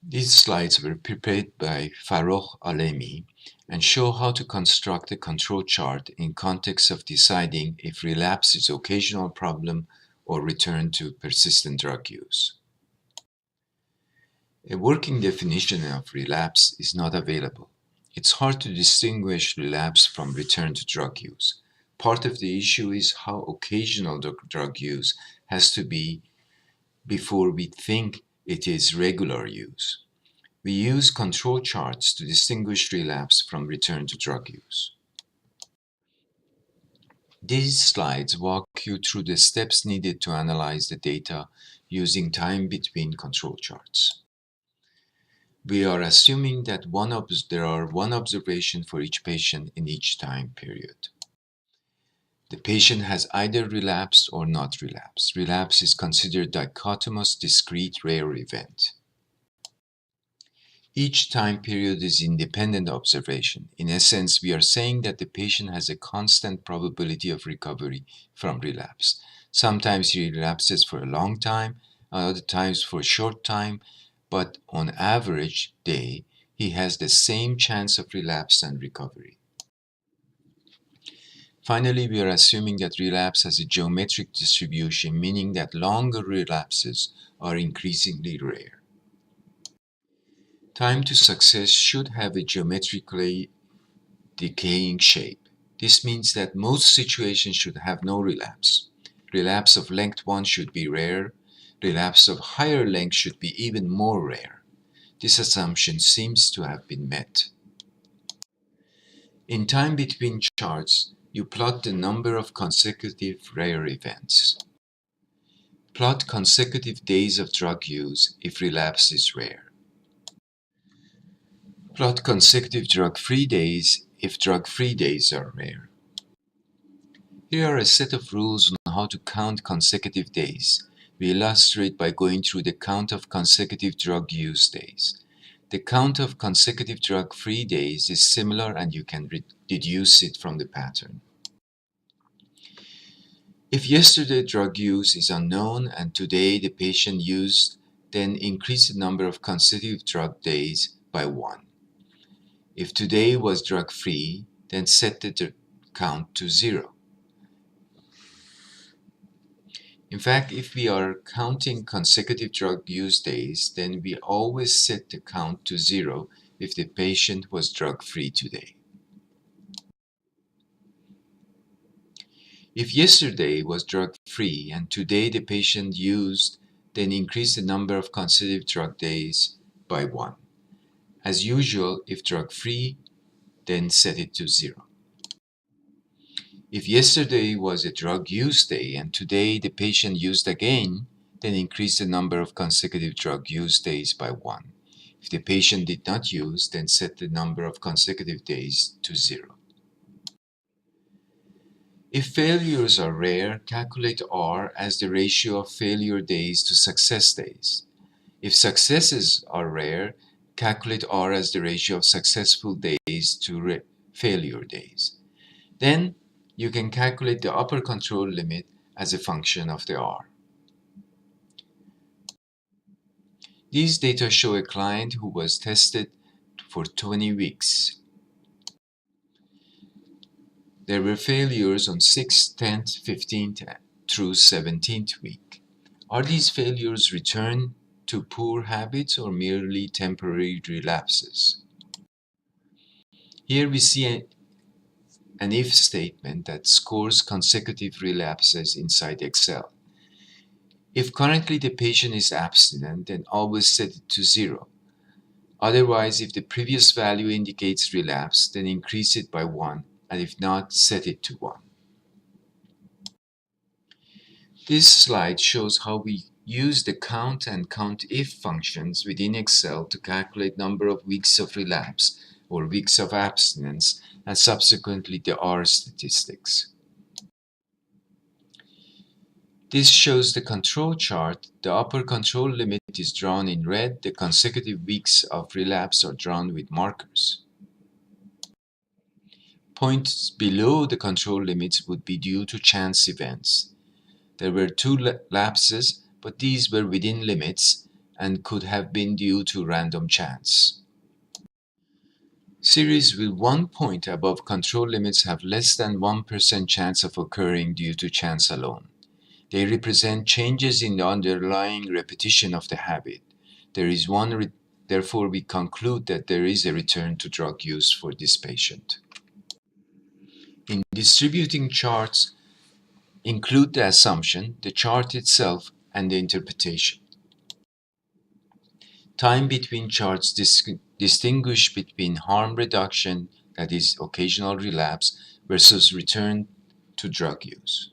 These slides were prepared by Farrokh Alemi and show how to construct a control chart in context of deciding if relapse is occasional problem or return to persistent drug use. A working definition of relapse is not available. It's hard to distinguish relapse from return to drug use. Part of the issue is how occasional the drug use has to be before we think it is regular use. We use control charts to distinguish relapse from return to drug use. These slides walk you through the steps needed to analyze the data using time between control charts. We are assuming that there are one observation for each patient in each time period. The patient has either relapsed or not relapsed. Relapse is considered dichotomous, discrete, rare event. Each time period is independent observation. In essence, we are saying that the patient has a constant probability of recovery from relapse. Sometimes he relapses for a long time, other times for a short time, but on average day, he has the same chance of relapse and recovery. Finally, we are assuming that relapse has a geometric distribution, meaning that longer relapses are increasingly rare. Time to success should have a geometrically decaying shape. This means that most situations should have no relapse. Relapse of length 1 should be rare. Relapse of higher length should be even more rare. This assumption seems to have been met. In time between charts, you plot the number of consecutive rare events. Plot consecutive days of drug use if relapse is rare. Plot consecutive drug-free days if drug-free days are rare. Here are a set of rules on how to count consecutive days. We illustrate by going through the count of consecutive drug use days. The count of consecutive drug-free days is similar and you can deduce it from the pattern. If yesterday drug use is unknown and today the patient used, then increase the number of consecutive drug days by 1. If today was drug-free, then set the count to 0. In fact, if we are counting consecutive drug use days, then we always set the count to 0 if the patient was drug-free today. If yesterday was drug-free and today the patient used, then increase the number of consecutive drug days by 1. As usual, if drug-free, then set it to 0. If yesterday was a drug use day and today the patient used again, then increase the number of consecutive drug use days by 1. If the patient did not use, then set the number of consecutive days to 0. If failures are rare, calculate R as the ratio of failure days to success days. If successes are rare, calculate R as the ratio of successful days to failure days. Then you can calculate the upper control limit as a function of the R. These data show a client who was tested for 20 weeks. There were failures on 6th, 10th, 15th through 17th week. Are these failures return to poor habits or merely temporary relapses? Here we see an if statement that scores consecutive relapses inside Excel. If currently the patient is abstinent, then always set it to 0. Otherwise, if the previous value indicates relapse, then increase it by 1, and if not, set it to 1. This slide shows how we use the count and COUNTIF functions within Excel to calculate number of weeks of relapse or weeks of abstinence and subsequently the R statistics. This shows the control chart. The upper control limit is drawn in red. The consecutive weeks of relapse are drawn with markers. Points below the control limits would be due to chance events. There were 2 lapses, but these were within limits, and could have been due to random chance. Series with 1 point above control limits have less than 1% chance of occurring due to chance alone. They represent changes in the underlying repetition of the habit. Therefore, we conclude that there is a return to drug use for this patient. In distributing charts, include the assumption, the chart itself, and the interpretation. Time between charts distinguish between harm reduction, that is, occasional relapse, versus return to drug use.